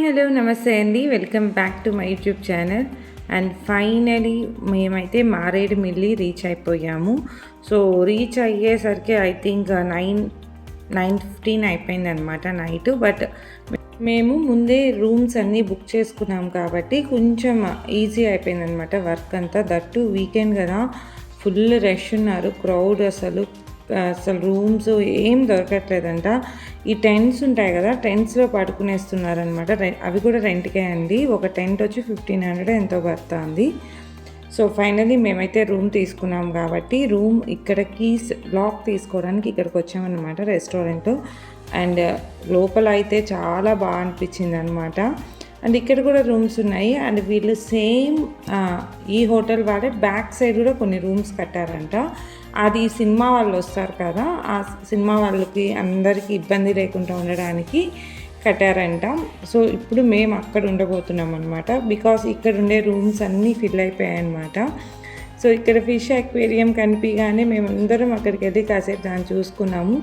Hello నమస్తే అండి. Welcome back to my YouTube channel. And finally మేమైతే మారేడుమిల్లి రీచ్ అయిపోయాము. సో రీచ్ అయ్యేసరికి ఐ థింక్ 9:15 అయిపోయిందనమాట నైట్. బట్ మేము ముందే రూమ్స్ అన్నీ బుక్ చేసుకున్నాం కాబట్టి కొంచెం ఈజీ అయిపోయిందనమాట వర్క్ అంతా. దట్టు వీకెండ్ కదా, ఫుల్ రష్ ఉన్నారు, క్రౌడ్ అసలు రూమ్స్ ఏం దొరకట్లేదంట. ఈ టెంట్స్ ఉంటాయి కదా, టెంట్స్లో పడుకునేస్తున్నారనమాట. అవి కూడా రెంట్కే అండి. ఒక టెంట్ వచ్చి 1500 ఎంతో పడుతుంది. సో ఫైనలీ మేమైతే రూమ్ తీసుకున్నాం కాబట్టి రూమ్ ఇక్కడికి లాక్ తీసుకోవడానికి ఇక్కడికి వచ్చామన్నమాట రెస్టారెంట్. అండ్ లోపల అయితే చాలా బాగా అనిపించింది అనమాట. అండ్ ఇక్కడ కూడా రూమ్స్ ఉన్నాయి. అండ్ వీళ్ళు సేమ్ ఈ హోటల్ వాడే బ్యాక్ సైడ్ కూడా కొన్ని రూమ్స్ కట్టారంట. అది సినిమా వాళ్ళు వస్తారు కదా, ఆ సినిమా వాళ్ళకి అందరికీ ఇబ్బంది లేకుండా ఉండడానికి కట్టారంట. సో ఇప్పుడు మేము అక్కడ ఉండబోతున్నాం అనమాట. బికాస్ ఇక్కడ ఉండే రూమ్స్ అన్నీ ఫిల్ అయిపోయాయి అనమాట. సో ఇక్కడ ఫిష్ అక్వేరియం కనిపించగానే మేమందరం అక్కడికి వెళ్ళి కాసేపు దాన్ని చూసుకున్నాము.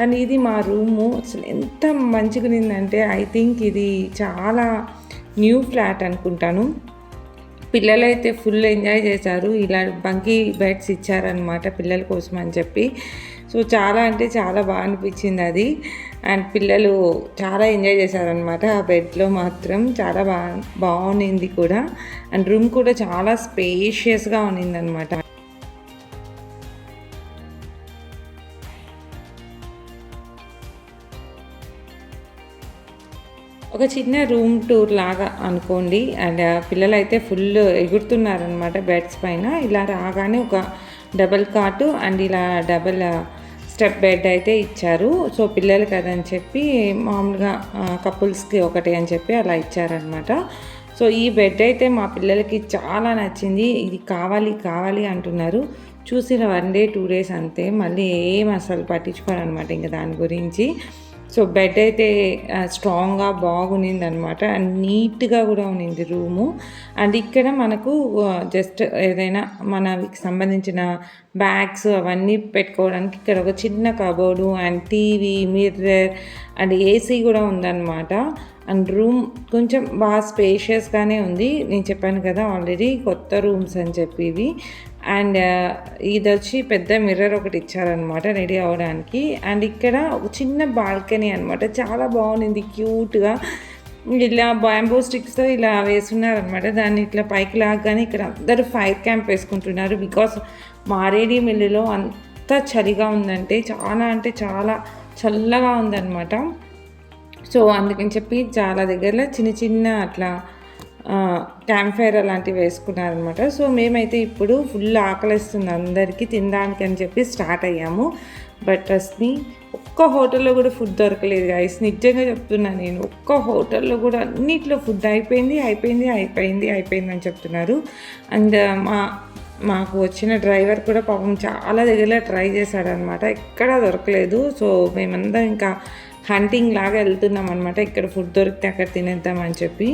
అండ్ ఇది మా రూము. అసలు ఎంత మంచిగా ఉన్నిందంటే ఐ థింక్ ఇది చాలా న్యూ ఫ్లాట్ అనుకుంటాను. పిల్లలైతే ఫుల్ ఎంజాయ్ చేశారు. ఇలా బంకీ బెడ్స్ ఇచ్చారనమాట పిల్లల కోసం అని చెప్పి. సో చాలా అంటే చాలా బాగా అనిపించింది అది. అండ్ పిల్లలు చాలా ఎంజాయ్ చేశారనమాట ఆ బెడ్లో మాత్రం. చాలా బాగుంది కూడా. అండ్ రూమ్ కూడా చాలా స్పేషియస్గా ఉన్నిందనమాట. ఒక చిన్న రూమ్ టూర్ లాగా అనుకోండి. అండ్ పిల్లలు అయితే ఫుల్ ఎగురుతున్నారనమాట బెడ్స్ పైన. ఇలా రాగానే ఒక డబల్ కాటు అండ్ ఇలా డబల్ స్టెప్ బెడ్ అయితే ఇచ్చారు. సో పిల్లలు కదని చెప్పి మామూలుగా కపుల్స్కి ఒకటి అని చెప్పి అలా ఇచ్చారనమాట. సో ఈ బెడ్ అయితే మా పిల్లలకి చాలా నచ్చింది. ఇది కావాలి అంటున్నారు. చూసిన 1 day 2 days అంతే, మళ్ళీ ఏం అసలు పట్టించుకోరు అనమాట ఇంకా దాని గురించి. సో బెడ్ అయితే స్ట్రాంగ్గా బాగునింది అనమాట. అండ్ నీట్గా కూడా ఉన్నింది రూము. అండ్ ఇక్కడ మనకు జస్ట్ ఏదైనా మనకి సంబంధించిన బ్యాగ్స్ అవన్నీ పెట్టుకోవడానికి ఇక్కడ ఒక చిన్న cupboard and TV, mirror and AC కూడా ఉందన్నమాట. అండ్ రూమ్ కొంచెం బాగా స్పేషియస్గానే ఉంది. నేను చెప్పాను కదా ఆల్రెడీ కొత్త రూమ్స్ అని చెప్పి ఇవి. అండ్ ఇది వచ్చి పెద్ద మిర్రర్ ఒకటి ఇచ్చారనమాట రెడీ అవ్వడానికి. అండ్ ఇక్కడ ఒక చిన్న బాల్కనీ అనమాట. చాలా బాగుంది, క్యూట్గా. ఇలా బ్యాంబూ స్టిక్స్తో ఇలా వేస్తున్నారనమాట. దాన్ని ఇట్లా పైకి లాగానే ఇక్కడ అందరూ ఫైర్ క్యాంప్ వేసుకుంటున్నారు. బికాస్ మారేడుమిల్లిలో అంత చలిగా ఉందంటే చాలా చల్లగా ఉందన్నమాట. సో అందుకని చెప్పి చాలా దగ్గరలో చిన్న అట్లా క్యాంప్ ఫైర్ అలాంటివి వేసుకున్నారనమాట. సో మేమైతే ఇప్పుడు ఫుల్ ఆకలిస్తుంది అందరికీ తినడానికి అని చెప్పి స్టార్ట్ అయ్యాము. బట్ ట్రస్ట్ మీ, ఒక్క హోటల్లో కూడా ఫుడ్ దొరకలేదు గైస్. నిజంగా చెప్తున్నాను నేను. ఒక్క హోటల్లో కూడా అన్నిట్లో ఫుడ్ అయిపోయింది అని చెప్తున్నారు. అండ్ మాకు వచ్చిన డ్రైవర్ కూడా పాపం చాలా దగ్గరలో ట్రై చేశాడనమాట, ఎక్కడా దొరకలేదు. సో మేమందరం ఇంకా హంటింగ్ లాగా వెళ్తున్నాం అనమాట. ఇక్కడ ఫుడ్ దొరికితే అక్కడ తినేద్దామని చెప్పి.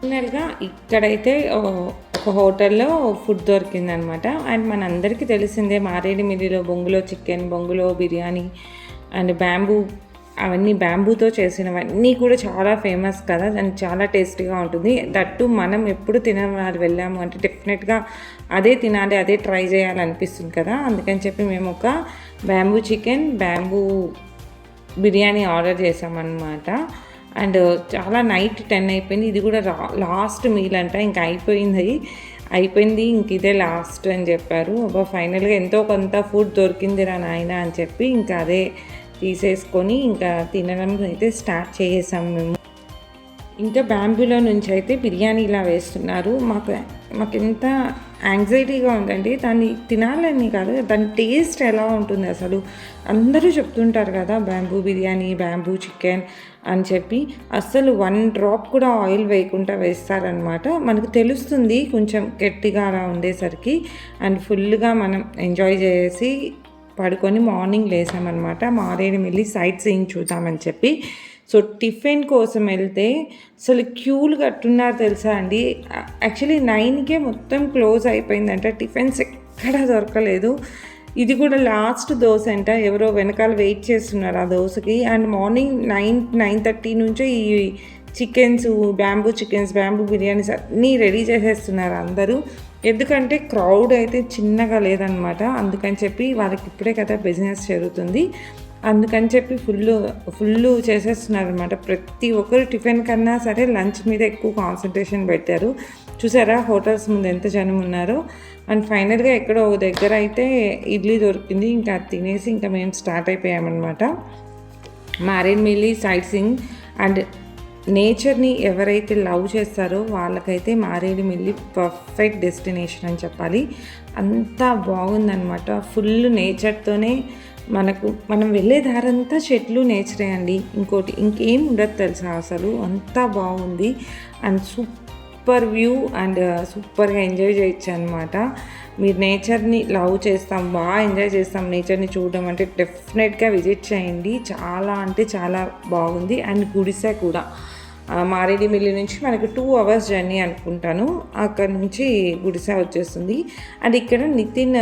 ఫైనల్గా ఇక్కడైతే ఒక హోటల్లో ఫుడ్ దొరికిందనమాట. అండ్ మనందరికీ తెలిసిందే మారేడుమిల్లిలో బొంగులో చికెన్, బొంగులో బిర్యానీ అండ్ బ్యాంబూ, అవన్నీ బ్యాంబూతో చేసినవన్నీ కూడా చాలా ఫేమస్ కదా. అండ్ చాలా టేస్టీగా ఉంటుంది. దట్టు మనం ఎప్పుడు తినవాలి వెళ్ళాము అంటే డెఫినెట్గా అదే తినాలి, అదే ట్రై చేయాలనిపిస్తుంది కదా. అందుకని చెప్పి మేము ఒక bamboo chicken, bamboo biryani order చేసామన్నమాట. అండ్ చాలా నైట్ 10 అయిపోయింది. ఇది కూడా లాస్ట్ మీల్ అంట. ఇంకా అయిపోయింది ఇంక ఇదే లాస్ట్ అని చెప్పారు. ఫైనల్గా ఎంతో కొంత ఫుడ్ దొరికిందిరా నాయన అని చెప్పి ఇంకా అదే తీసేసుకొని ఇంకా తినడం అయితే స్టార్ట్ చేసేసాం మేము. ఇంకా బ్యాంబూలో నుంచి అయితే బిర్యానీ ఇలా వేస్తున్నారు. మాకు ఎంత యాంగ్జైటీగా ఉందండి. దాన్ని తినాలని కాదు, దాని టేస్ట్ ఎలా ఉంటుంది అసలు. అందరూ చెప్తుంటారు కదా బ్యాంబూ బిర్యానీ, బ్యాంబూ చికెన్ అని చెప్పి. అస్సలు 1 drop కూడా ఆయిల్ వేయకుండా వేస్తారనమాట. మనకు తెలుస్తుంది కొంచెం గట్టిగా అలా ఉండేసరికి. అండ్ ఫుల్గా మనం ఎంజాయ్ చేసి పడుకొని మార్నింగ్ లేసామన్నమాట. మారేడుమిల్లి సైట్ సీయింగ్ చూద్దామని చెప్పి. సో టిఫిన్ కోసం వెళ్తే అసలు క్యూలు కట్టున్నారు తెలుసా అండి. యాక్చువల్లీ 9కే మొత్తం క్లోజ్ అయిపోయిందంట. టిఫిన్స్ ఎక్కడా దొరకలేదు. ఇది కూడా లాస్ట్ దోశ అంట. ఎవరో వెనకాల వెయిట్ చేస్తున్నారు ఆ దోశకి. అండ్ మార్నింగ్ 9:30 నుంచే ఈ chickens, bamboo chickens, bamboo biryanis అన్నీ రెడీ చేసేస్తున్నారు అందరూ. ఎందుకంటే క్రౌడ్ అయితే చిన్నగా లేదనమాట. అందుకని చెప్పి వాళ్ళకి ఇప్పుడే కదా బిజినెస్ జరుగుతుంది, అందుకని చెప్పి ఫుల్ చేసేస్తున్నారు అనమాట. ప్రతి ఒక్కరు టిఫిన్ కన్నా సరే లంచ్ మీద ఎక్కువ కాన్సన్ట్రేషన్ పెట్టారు. చూసారా హోటల్స్ ముందు ఎంత జనం ఉన్నారో. అండ్ ఫైనల్గా ఎక్కడో ఒక దగ్గర అయితే ఇడ్లీ దొరికింది, ఇంకా తినేసి ఇంకా మేము స్టార్ట్ అయిపోయామన్నమాట. మారేడుమిల్లి సైట్ సీయింగ్ అండ్ నేచర్ని ఎవరైతే లవ్ చేస్తారో వాళ్ళకైతే మారేడుమిల్లి పర్ఫెక్ట్ డెస్టినేషన్ అని చెప్పాలి. అంతా బాగుందన్నమాట. ఫుల్ నేచర్తోనే మనం వెళ్ళే దారంతా చెట్లు, నేచరే అండి. ఇంకేం ఉండదు తెలుసా అసలు. అంతా బాగుంది అండ్ సూపర్ వ్యూ అండ్ సూపర్గా ఎంజాయ్ చేయొచ్చు అనమాట. మీరు నేచర్ని లవ్ చేస్తాం, బాగా ఎంజాయ్ చేస్తాం నేచర్ని చూడడం అంటే డెఫినెట్గా విజిట్ చేయండి. చాలా అంటే చాలా బాగుంది. అండ్ గుడిసె కూడా మారేడుమిల్లి నుంచి మనకు 2 hours జర్నీ అనుకుంటాను. అక్కడ నుంచి గుడిసె వచ్చేస్తుంది. అండ్ ఇక్కడ నితిన్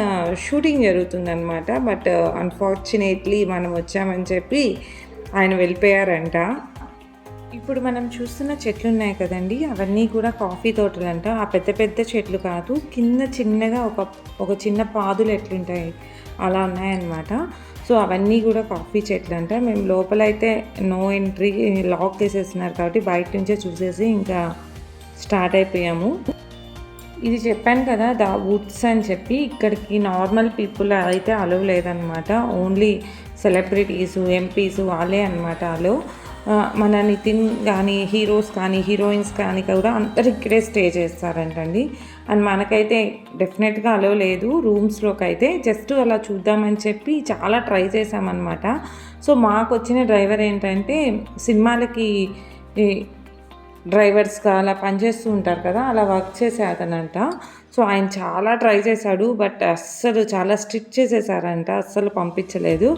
షూటింగ్ జరుగుతుంది అనమాట. బట్ అన్ఫార్చునేట్లీ మనం వచ్చామని చెప్పి ఆయన వెళ్ళిపోయారంట. ఇప్పుడు మనం చూస్తున్న చెట్లు ఉన్నాయి కదండి, అవన్నీ కూడా కాఫీ తోటలంట. ఆ పెద్ద పెద్ద చెట్లు కాదు, కింద చిన్నగా ఒక చిన్న పాదులు ఎట్లుంటాయి అలా ఉన్నాయన్నమాట. సో అవన్నీ కూడా కాఫీ చెట్లు అంట. మేము లోపలైతే నో ఎంట్రీ లాక్ చేసేస్తున్నారు కాబట్టి బయట నుంచే చూసేసి ఇంకా స్టార్ట్ అయిపోయాము. ఇది చెప్పాను కదా ద వుడ్స్ అని చెప్పి, ఇక్కడికి నార్మల్ పీపుల్ అయితే అలవ్ లేదనమాట. ఓన్లీ సెలబ్రిటీస్, ఎంపీస్ వాళ్ళే అనమాట అలో. మన నితిన్ కానీ, హీరోస్ కానీ, హీరోయిన్స్ కానీ కూడా అందరు ఇక్కడే స్టే చేస్తారంటండి. అండ్ మనకైతే డెఫినెట్గా అలో లేదు రూమ్స్లోకి అయితే. జస్ట్ అలా చూద్దామని చెప్పి చాలా ట్రై చేసామన్నమాట. సో మాకు వచ్చిన డ్రైవర్ ఏంటంటే సినిమాలకి డ్రైవర్స్గా అలా పనిచేస్తూ ఉంటారు కదా, అలా వర్క్ చేసే అతనంట. సో ఆయన చాలా ట్రై చేశాడు, బట్ అస్సలు చాలా స్ట్రిక్ట్ చేసేసారంట, అస్సలు పంపించలేదు.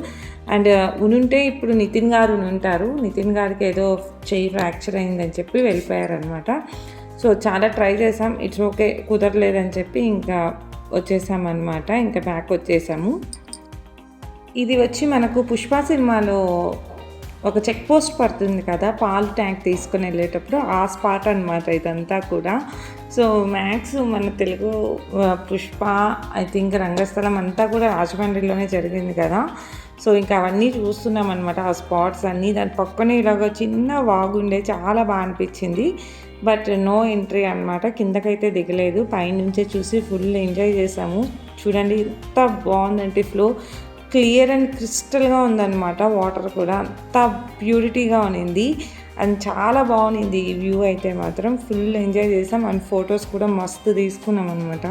అండ్ ఉనుంటే ఇప్పుడు నితిన్ గారు ఉంటారు, నితిన్ గారికి ఏదో చెయ్యి ఫ్రాక్చర్ అయిందని చెప్పి వెళ్ళిపోయారనమాట. సో చాలా ట్రై చేసాం, ఇట్స్ ఓకే, కుదరలేదని చెప్పి ఇంకా వచ్చేసామన్నమాట. ఇంకా బ్యాక్ వచ్చేసాము. ఇది వచ్చి మనకు పుష్ప సినిమాలో ఒక చెక్ పోస్ట్ పడుతుంది కదా పాలు ట్యాంక్ తీసుకుని వెళ్ళేటప్పుడు, ఆ స్పాట్ అనమాట ఇదంతా కూడా. సో మ్యాక్స్ మన తెలుగు పుష్ప ఐ థింక్ రంగస్థలం అంతా కూడా రాజమండ్రిలోనే జరిగింది కదా. సో ఇంకా అవన్నీ చూస్తున్నాం అనమాట, ఆ స్పాట్స్ అన్నీ. దాని పక్కనే ఇలాగ చిన్న వాగుండే, చాలా బాగా అనిపించింది. బట్ నో ఎంట్రీ అనమాట, కిందకైతే దిగలేదు, పైనుంచే చూసి ఫుల్ ఎంజాయ్ చేసాము. చూడండి ఎంత బాగుందంటే ఫ్లో క్లియర్ అండ్ క్రిస్టల్గా ఉందన్నమాట. వాటర్ కూడా అంత ప్యూరిటీగా ఉన్నింది అండ్ చాలా బాగుంది ఈ వ్యూ అయితే మాత్రం. ఫుల్ ఎంజాయ్ చేసాం అండ్ ఫొటోస్ కూడా మస్తు తీసుకున్నాం అనమాట.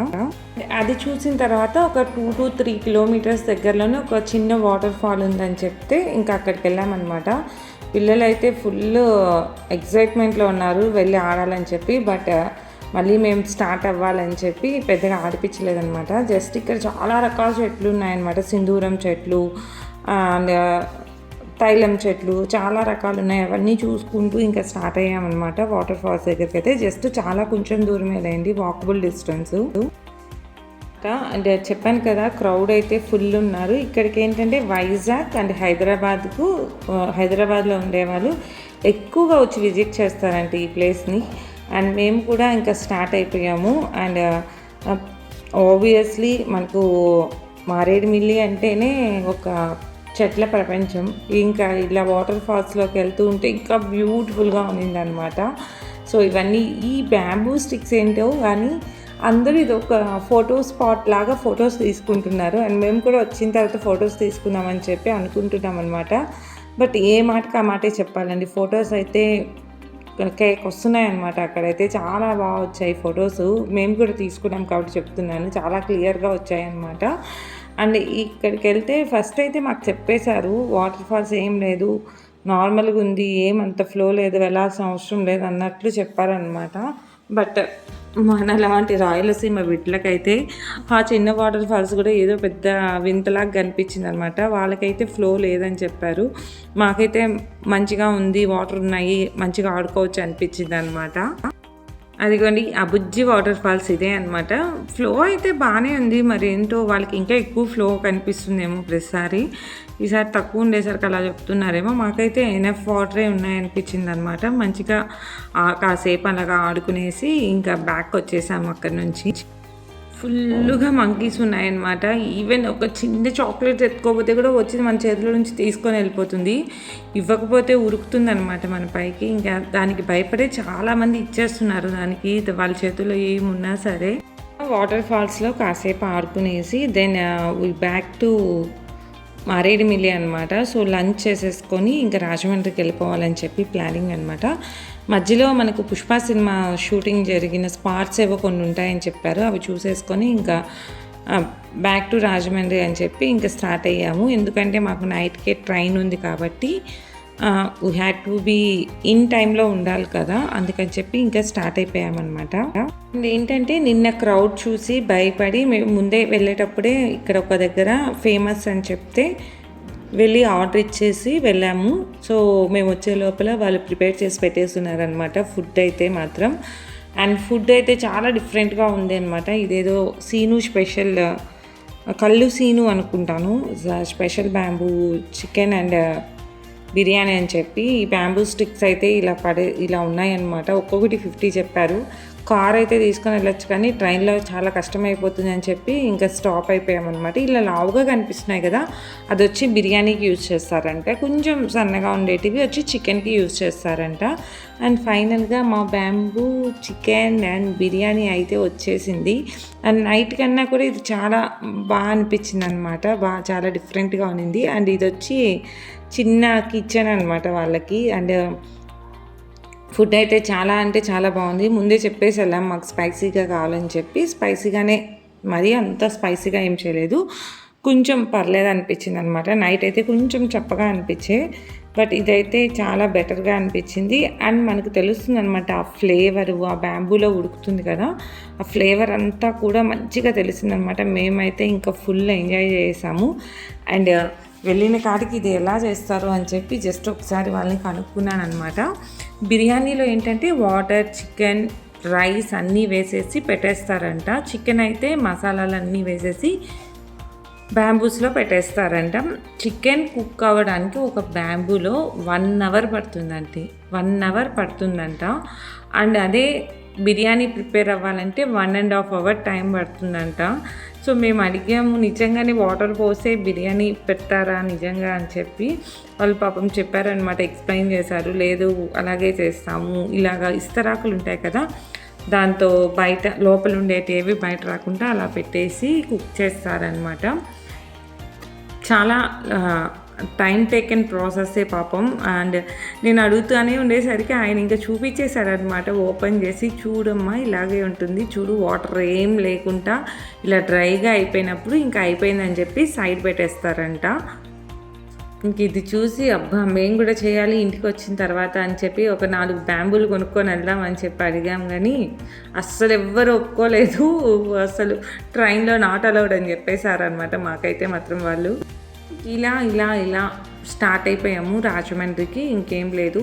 అది చూసిన తర్వాత ఒక 2 to 3 kilometers దగ్గరలోనే ఒక చిన్న వాటర్ ఫాల్ ఉందని చెప్తే ఇంకా అక్కడికి వెళ్ళామన్నమాట. పిల్లలు అయితే ఫుల్ ఎక్సైట్మెంట్లో ఉన్నారు వెళ్ళి ఆడాలని చెప్పి. బట్ మళ్ళీ మేము స్టార్ట్ అవ్వాలని చెప్పి పెద్దగా ఆడిపించలేదనమాట. జస్ట్ ఇక్కడ చాలా రకాల చెట్లు ఉన్నాయన్నమాట, సింధూరం చెట్లు అండ్ తైలం చెట్లు చాలా రకాలు ఉన్నాయి. అవన్నీ చూసుకుంటూ ఇంకా స్టార్ట్ అయ్యామన్నమాట వాటర్ ఫాల్స్ దగ్గరికి. అయితే జస్ట్ చాలా కొంచెం దూరమే లేండి, వాకబుల్ డిస్టెన్స్. అండ్ చెప్పాను కదా క్రౌడ్ అయితే ఫుల్ ఉన్నారు. ఇక్కడికి ఏంటంటే వైజాగ్ అండ్ హైదరాబాద్లో ఉండేవాళ్ళు ఎక్కువగా వచ్చి విజిట్ చేస్తారంట ఈ ప్లేస్ని. అండ్ మేము కూడా ఇంకా స్టార్ట్ అయిపోయాము. అండ్ ఆబ్వియస్లీ మనకు మారేడుమిల్లి అంటేనే ఒక చెట్ల ప్రపంచం. ఇంకా ఇలా వాటర్ ఫాల్స్లోకి వెళ్తూ ఉంటే ఇంకా బ్యూటిఫుల్గా ఉన్నిందనమాట. సో ఇవన్నీ ఈ బ్యాంబూ స్టిక్స్ ఏంటో కానీ అందరూ ఇది ఒక ఫోటో స్పాట్ లాగా ఫొటోస్ తీసుకుంటున్నారు. అండ్ మేము కూడా వచ్చిన తర్వాత ఫొటోస్ తీసుకుందామని చెప్పి అనుకుంటున్నాం అనమాట. బట్ ఏ మాటకి ఆ మాటే చెప్పాలండి, ఫొటోస్ అయితే కేక్ వస్తున్నాయన్నమాట. అక్కడైతే చాలా బాగా వచ్చాయి ఫొటోస్. మేము కూడా తీసుకున్నాం కాబట్టి చెప్తున్నాను, చాలా క్లియర్గా వచ్చాయి అన్నమాట. అండ్ ఇక్కడికి వెళ్తే ఫస్ట్ అయితే మాకు చెప్పేశారు వాటర్ ఫాల్స్ ఏం లేదు, నార్మల్గా ఉంది, ఏమంత ఫ్లో లేదు, వెళ్ళాల్సిన అవసరం లేదు అన్నట్లు చెప్పారనమాట. బట్ మనలాంటి రాయలసీమ బిడ్డలకైతే ఆ చిన్న వాటర్ ఫాల్స్ కూడా ఏదో పెద్ద వింతలాగా కనిపించింది అనమాట. వాళ్ళకైతే ఫ్లో లేదని చెప్పారు, మాకైతే మంచిగా ఉంది, వాటర్ ఉన్నాయి, మంచిగా ఆడుకోవచ్చు అనిపించింది అనమాట. అదిగోండి ఆ బుజ్జి వాటర్ ఫాల్స్ ఇదే అనమాట. ఫ్లో అయితే బాగానే ఉంది. మరి ఏంటో వాళ్ళకి ఇంకా ఎక్కువ ఫ్లో కనిపిస్తుందేమో ప్రతిసారి. ఈసారి తక్కువ ఉండేసరికి అలా చెప్తున్నారేమో. మాకైతే ఎనఫ్ వాటరే ఉన్నాయనిపించింది అనమాట. మంచిగా కాసేపు అలాగా ఆడుకునేసి ఇంకా బ్యాక్ వచ్చేసాము అక్కడి నుంచి. ఫుల్గా మంకీస్ ఉన్నాయన్నమాట. ఈవెన్ ఒక చిన్న చాక్లెట్ ఎత్తుకోకపోతే కూడా వచ్చి మన చేతిలో నుంచి తీసుకొని వెళ్ళిపోతుంది. ఇవ్వకపోతే ఉరుకుతుంది అనమాట మన పైకి. ఇంకా దానికి భయపడే చాలామంది ఇచ్చేస్తున్నారు దానికి, వాళ్ళ చేతుల్లో ఏమున్నా సరే. వాటర్ ఫాల్స్లో కాసేపు ఆడుకునేసి దెన్ బ్యాక్ టు మారేడుమిల్లి అనమాట. సో లంచ్ చేసేసుకొని ఇంకా రాజమండ్రికి వెళ్ళిపోవాలని చెప్పి ప్లానింగ్ అనమాట. మధ్యలో మనకు పుష్ప సినిమా షూటింగ్ జరిగిన స్పాట్స్ ఏవో కొన్ని ఉంటాయని చెప్పారు. అవి చూసేసుకొని ఇంకా బ్యాక్ టు రాజమండ్రి అని చెప్పి ఇంకా స్టార్ట్ అయ్యాము. ఎందుకంటే మాకు నైట్కే ట్రైన్ ఉంది కాబట్టి we had to be in టైంలో ఉండాలి కదా, అందుకని చెప్పి ఇంకా స్టార్ట్ అయిపోయామన్నమాట. ఏంటంటే నిన్న క్రౌడ్ చూసి భయపడి మేము ముందే వెళ్ళేటప్పుడే ఇక్కడ ఒక దగ్గర ఫేమస్ అని చెప్తే వెళ్ళి ఆర్డర్ ఇచ్చేసి వెళ్ళాము. సో మేము వచ్చే లోపల వాళ్ళు ప్రిపేర్ చేసి పెట్టేస్తున్నారనమాట ఫుడ్ అయితే మాత్రం. అండ్ ఫుడ్ అయితే చాలా డిఫరెంట్గా ఉంది అనమాట. ఇదేదో సీను స్పెషల్ కళ్ళు సీను అనుకుంటాను, special bamboo chicken and biryani అని చెప్పి ఈ బ్యాంబూ స్టిక్స్ అయితే ఇలా ఉన్నాయన్నమాట. ఒక్కొక్కటి 50 చెప్పారు. కార్ అయితే తీసుకొని వెళ్ళొచ్చు కానీ ట్రైన్లో చాలా కష్టమైపోతుంది అని చెప్పి ఇంకా స్టాప్ అయిపోయామన్నమాట. ఇలా లావుగా కనిపిస్తున్నాయి కదా, అది వచ్చి బిర్యానీకి యూజ్ చేస్తారంట. కొంచెం సన్నగా ఉండేటివి వచ్చి చికెన్కి యూజ్ చేస్తారంట. అండ్ ఫైనల్గా మా బ్యాంబూ చికెన్ అండ్ బిర్యానీ అయితే వచ్చేసింది. అండ్ నైట్ కన్నా కూడా ఇది చాలా బాగా అనిపించింది అనమాట. చాలా డిఫరెంట్గా ఉన్నింది. అండ్ ఇది వచ్చి చిన్న కిచెన్ అనమాట వాళ్ళకి. అండ్ ఫుడ్ అయితే చాలా అంటే చాలా బాగుంది. ముందే చెప్పేసి వెళ్ళాం మాకు స్పైసీగా కావాలని చెప్పి. స్పైసీగానే, మరీ అంత స్పైసీగా ఏం చేయలేదు, కొంచెం పర్లేదు అనిపించింది అనమాట. నైట్ అయితే కొంచెం చప్పగా అనిపించే, బట్ ఇదైతే చాలా బెటర్గా అనిపించింది. అండ్ మనకు తెలుస్తుంది అనమాట ఆ ఫ్లేవరు, ఆ బ్యాంబూలో ఉడుకుతుంది కదా, ఆ ఫ్లేవర్ అంతా కూడా మంచిగా తెలిసింది అనమాట. మేమైతే ఇంకా ఫుల్ ఎంజాయ్ చేసాము. అండ్ వెళ్ళిన కాడికి ఇది ఎలా చేస్తారు అని చెప్పి జస్ట్ ఒకసారి వాళ్ళని కనుక్కున్నాను అనమాట. బిర్యానీలో ఏంటంటే వాటర్, చికెన్, రైస్ అన్నీ వేసేసి పెట్టేస్తారంట. చికెన్ అయితే మసాలాలు అన్నీ వేసేసి బ్యాంబూస్లో పెట్టేస్తారంట. చికెన్ కుక్ అవ్వడానికి ఒక బ్యాంబూలో 1 అవర్ పడుతుందంటే 1 అవర్ పడుతుందంట. అండ్ అదే బిర్యానీ ప్రిపేర్ అవ్వాలంటే 1.5 అవర్ టైం పడుతుందంట. సో మేము అడిగాము నిజంగానే వాటర్ పోసే బిర్యానీ పెడతారా నిజంగా అని చెప్పి. వాళ్ళు పాపం చెప్పారనమాట, ఎక్స్ప్లెయిన్ చేశారు. లేదు అలాగే చేస్తాము, ఇలాగా ఇస్తరాకులు ఉంటాయి కదా, దాంతో బయట లోపల ఉండేటివి బయట రాకుండా అలా పెట్టేసి కుక్ చేస్తారనమాట. చాలా టైం టేకెన్ ప్రాసెస్సే పాపం. అండ్ నేను అడుగుతూనే ఉండేసరికి ఆయన ఇంకా చూపించేశారనమాట ఓపెన్ చేసి, చూడమ్మా ఇలాగే ఉంటుంది చూడు, వాటర్ ఏం లేకుండా ఇలా డ్రైగా అయిపోయినప్పుడు ఇంకా అయిపోయిందని చెప్పి సైడ్ పెట్టేస్తారంట. ఇంక ఇది చూసి అబ్బా మేము కూడా చేయాలి ఇంటికి వచ్చిన తర్వాత అని చెప్పి ఒక 4 బ్యాంబూలు కొనుక్కొని వెళ్దాం అని చెప్పి అడిగాం. కానీ అస్సలు ఎవ్వరు ఒప్పుకోలేదు. అసలు ట్రైన్లో నాట్ అలౌడ్ అని చెప్పేశారనమాట మాకైతే మాత్రం వాళ్ళు. ఇలా స్టార్ట్ అయిపోయాము రాజమండ్రికి. ఇంకేం లేదు,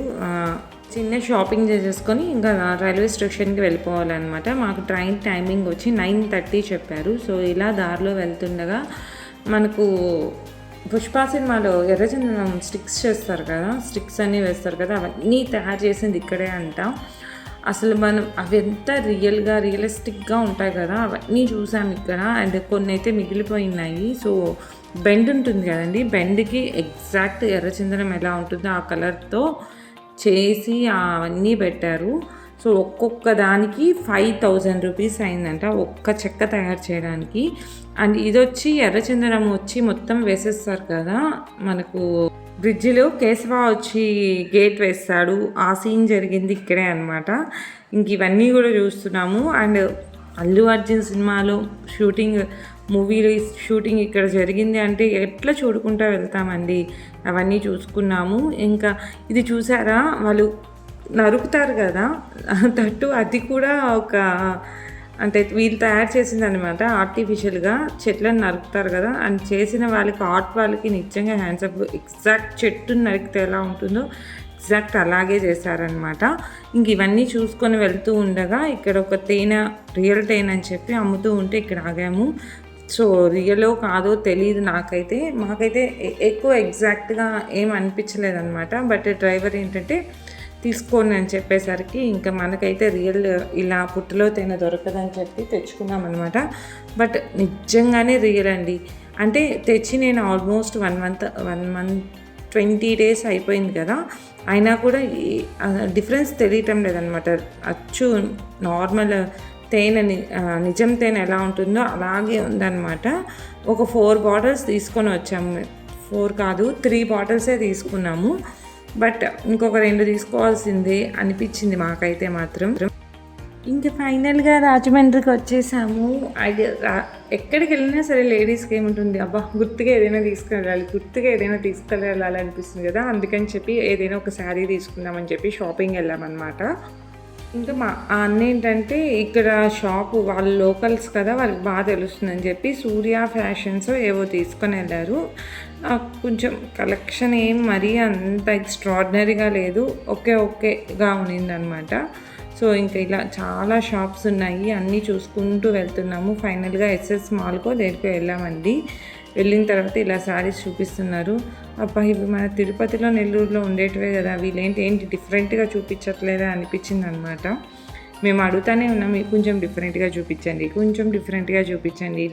చిన్న షాపింగ్ చేసేసుకొని ఇంకా రైల్వే స్టేషన్కి వెళ్ళిపోవాలన్నమాట. మాకు ట్రైన్ టైమింగ్ వచ్చి 9:30 చెప్పారు. సో ఇలా దారిలో వెళ్తుండగా మనకు పుష్ప సినిమాలో ఎర్రచందనం స్టిక్స్ చేస్తారు కదా, స్టిక్స్ అన్నీ వేస్తారు కదా, అవన్నీ తయారు చేసింది ఇక్కడే అంట. అసలు మనం అవి ఎంత రియలిస్టిక్గా ఉంటాయి కదా, అవన్నీ చూసాము ఇక్కడ. అండ్ కొన్ని అయితే మిగిలిపోయినాయి. సో బెండ్ ఉంటుంది కదండి, బెండ్కి ఎగ్జాక్ట్ ఎర్రచందనం ఎలా ఉంటుందో ఆ కలర్తో చేసి అవన్నీ పెట్టారు. సో ఒక్కొక్క దానికి 5,000 రూపీస్ అయిందంట ఒక్క చెక్క తయారు చేయడానికి. అండ్ ఇది వచ్చి ఎర్రచందనం వచ్చి మొత్తం వేసేస్తారు కదా, మనకు బ్రిడ్జిలో కేశవ వచ్చి గేట్ వేస్తాడు, ఆ సీన్ జరిగింది ఇక్కడే అనమాట. ఇంక ఇవన్నీ కూడా చూస్తున్నాము. అండ్ అల్లు అర్జున్ సినిమాలో మూవీలో షూటింగ్ ఇక్కడ జరిగింది అంటే ఎట్లా చూడుకుంటూ వెళ్తామండి. అవన్నీ చూసుకున్నాము. ఇంకా ఇది చూసారా, వాళ్ళు నరుకుతారు కదా, తట్టు అది కూడా అంటే వీళ్ళు తయారు చేసింది అనమాట. ఆర్టిఫిషియల్గా చెట్లను నరుకుతారు కదా, అండ్ చేసిన వాళ్ళకి ఆర్ట్ వాళ్ళకి నిజంగా హ్యాండ్సప్. ఎగ్జాక్ట్ చెట్టును నరికితే ఎలా ఉంటుందో ఎగ్జాక్ట్ అలాగే చేశారనమాట. ఇంక ఇవన్నీ చూసుకొని వెళ్తూ ఉండగా ఇక్కడ ఒక తేనె, రియల్ తేనె అని చెప్పి అమ్ముతూ ఉంటే ఇక్కడ ఆగాము. సో రియలో కాదో తెలియదు నాకైతే. మాకైతే ఎక్కువ ఎగ్జాక్ట్గా ఏం అనిపించలేదన్నమాట. బట్ డ్రైవర్ ఏంటంటే తీసుకోండి అని చెప్పేసరికి ఇంకా మనకైతే రియల్ ఇలా పుట్టలో తేనె దొరకదని చెప్పి తెచ్చుకున్నాం అనమాట. బట్ నిజంగానే రియల్ అండి. అంటే తెచ్చి నేను ఆల్మోస్ట్ 1 మంత్ 20 days అయిపోయింది కదా, అయినా కూడా డిఫరెన్స్ తెలియటం లేదనమాట. అచ్చు నార్మల్ తేనె, నిజం తేనె ఎలా ఉంటుందో అలాగే ఉందన్నమాట. ఒక 4 bottles తీసుకొని వచ్చాము. 4 కాదు 3 bottles తీసుకున్నాము. బట్ ఇంకొక 2 తీసుకోవాల్సిందే అనిపించింది మాకైతే మాత్రం. ఇంకా ఫైనల్గా రాజమండ్రికి వచ్చేసాము. ఎక్కడికి వెళ్ళినా సరే లేడీస్కి ఏముంటుంది, అబ్బా గుర్తుగా ఏదైనా తీసుకెళ్ళాలి అనిపిస్తుంది కదా. అందుకని చెప్పి ఏదైనా ఒక శారీ తీసుకుందామని చెప్పి షాపింగ్ వెళ్ళామన్నమాట. ఇంకా మా అన్న ఏంటంటే ఇక్కడ షాపు వాళ్ళు లోకల్స్ కదా, వాళ్ళకి బాగా తెలుస్తుందని చెప్పి సూర్య ఫ్యాషన్స్ ఏవో తీసుకొని వెళ్ళారు. కొంచెం కలెక్షన్ ఏం మరీ అంత ఎక్స్ట్రాడినరీగా లేదు, ఓకేగా ఉన్నిందనమాట. సో ఇంకా ఇలా చాలా షాప్స్ ఉన్నాయి, అన్నీ చూసుకుంటూ వెళ్తున్నాము. ఫైనల్గా ఎస్ఎస్ మాల్కో దేనికో వెళ్ళామండి. వెళ్ళిన తర్వాత ఇలా శారీస్ చూపిస్తున్నారు. అబ్బా ఇవి మన తిరుపతిలో, నెల్లూరులో ఉండేటివే కదా, వీళ్ళేంటి డిఫరెంట్గా చూపించట్లేదా అనిపించింది అనమాట. మేము అడుగుతానే ఉన్నాం, కొంచెం డిఫరెంట్గా చూపించండి,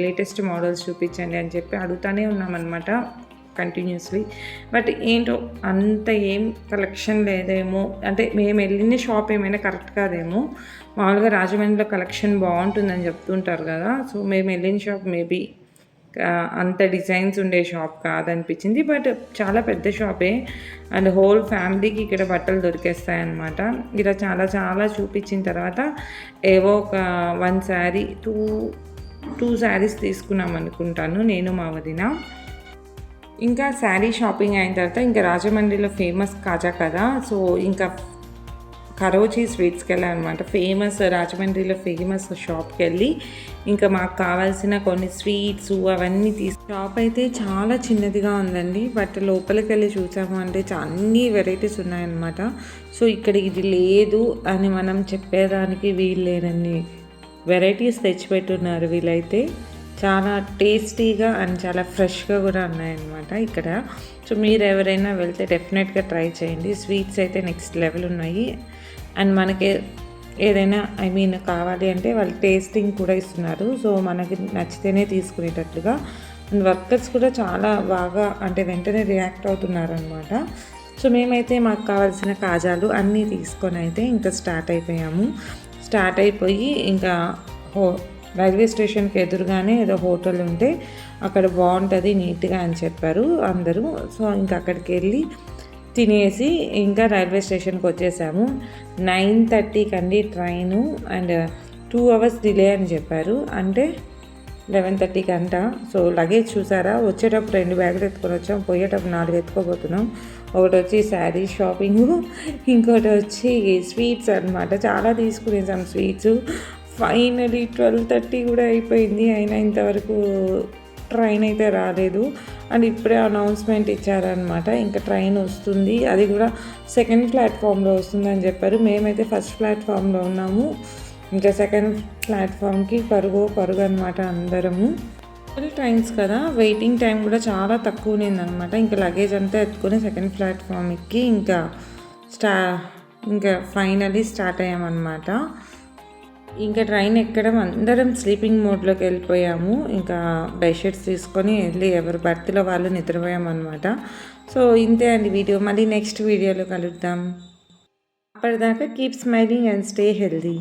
లేటెస్ట్ మోడల్స్ చూపించండి అని చెప్పి అడుగుతానే ఉన్నామన్నమాట కంటిన్యూస్లీ. బట్ ఏంటో అంత ఏం కలెక్షన్ లేదేమో, అంటే మేము వెళ్ళిన షాప్ ఏమైనా కరెక్ట్ కాదేమో. మామూలుగా రాజమండ్రిలో కలెక్షన్ బాగుంటుందని చెప్తుంటారు కదా, సో మేము వెళ్ళిన షాప్ మేబీ అంత డిజైన్స్ ఉండే షాప్ కాదనిపించింది. బట్ చాలా పెద్ద షాపే అండ్ హోల్ ఫ్యామిలీకి ఇక్కడ బట్టలు దొరికేస్తాయన్నమాట. ఇలా చాలా చూపించిన తర్వాత ఏవో ఒక 1 శారీ 2 శారీస్ తీసుకున్నాం అనుకుంటాను నేను మా వదిన. ఇంకా శారీ షాపింగ్ అయిన తర్వాత ఇంకా రాజమండ్రిలో ఫేమస్ కాజా కదా, సో ఇంకా కరోచి స్వీట్స్కి వెళ్ళాలన్నమాట. రాజమండ్రిలో ఫేమస్ షాప్కి వెళ్ళి ఇంకా మాకు కావాల్సిన కొన్ని స్వీట్స్ అవన్నీ షాప్ అయితే చాలా చిన్నదిగా ఉందండి. బట్ లోపలికి వెళ్ళి చూసాము అంటే అన్ని వెరైటీస్ ఉన్నాయన్నమాట. సో ఇక్కడ ఇది లేదు అని మనం చెప్పేదానికి వీలు లేనన్ని వెరైటీస్ తెచ్చిపెట్టున్నారు వీళ్ళైతే. చాలా టేస్టీగా అండ్ చాలా ఫ్రెష్గా కూడా ఉన్నాయన్నమాట ఇక్కడ. సో మీరు ఎవరైనా వెళ్తే డెఫినెట్గా ట్రై చేయండి. స్వీట్స్ అయితే నెక్స్ట్ లెవెల్ ఉన్నాయి. అండ్ మనకి ఏదైనా కావాలి అంటే వాళ్ళు టేస్టింగ్ కూడా ఇస్తున్నారు. సో మనకి నచ్చితేనే తీసుకునేటట్లుగా. అండ్ వర్కర్స్ కూడా చాలా బాగా అంటే వెంటనే రియాక్ట్ అవుతున్నారనమాట. సో మేమైతే మాకు కావాల్సిన కాజాలు అన్నీ తీసుకొని అయితే ఇంకా స్టార్ట్ అయిపోయి ఇంకా రైల్వే స్టేషన్కి ఎదురుగానే ఏదో హోటల్ ఉంటే అక్కడ బాగుంటుంది నీట్గా అని చెప్పారు అందరూ. సో ఇంకా అక్కడికి వెళ్ళి తినేసి ఇంకా రైల్వే స్టేషన్కి వచ్చేసాము. 9:30కి అండి ట్రైను అండ్ 2 hours డిలే అని చెప్పారు. అంటే 11:30కి అంట. సో లగేజ్ చూసారా, వచ్చేటప్పుడు 2 బ్యాగులు ఎత్తుకొని వచ్చాం, పోయేటప్పుడు 4 ఎత్తుకోబోతున్నాం. ఒకటి వచ్చి శారీ షాపింగ్, ఇంకోటి వచ్చి స్వీట్స్ అనమాట. చాలా తీసుకునేసాం స్వీట్స్. ఫైనలీ 12:30 కూడా అయిపోయింది, అయినా ఇంతవరకు ట్రైన్ అయితే రాలేదు. అండ్ ఇప్పుడే అనౌన్స్మెంట్ ఇచ్చారనమాట, ఇంకా ట్రైన్ వస్తుంది, అది కూడా 2nd ప్లాట్ఫామ్లో వస్తుందని చెప్పారు. మేమైతే 1st ప్లాట్ఫామ్లో ఉన్నాము. ఇంకా 2nd ప్లాట్ఫామ్కి పరుగు అనమాట అందరము. ట్రైన్స్ కదా, వెయిటింగ్ టైం కూడా చాలా తక్కువ ఉన్నదనమాట. ఇంకా లగేజ్ అంతా ఎత్తుకొని 2nd ప్లాట్ఫామ్ ఎక్కి ఇంకా ఫైనలీ స్టార్ట్ అయ్యామన్నమాట. ఇంకా ట్రైన్ ఎక్కడం అందరం స్లీపింగ్ మోడ్లోకి వెళ్ళిపోయాము. ఇంకా బెడ్షీట్స్ తీసుకొని వెళ్ళి ఎవరి బర్త్లో వాళ్ళు నిద్రపోయామన్నమాట. సో ఇంతే అండి వీడియో. మళ్ళీ నెక్స్ట్ వీడియోలో కలుద్దాం. అప్పటిదాకా keep smiling and stay healthy.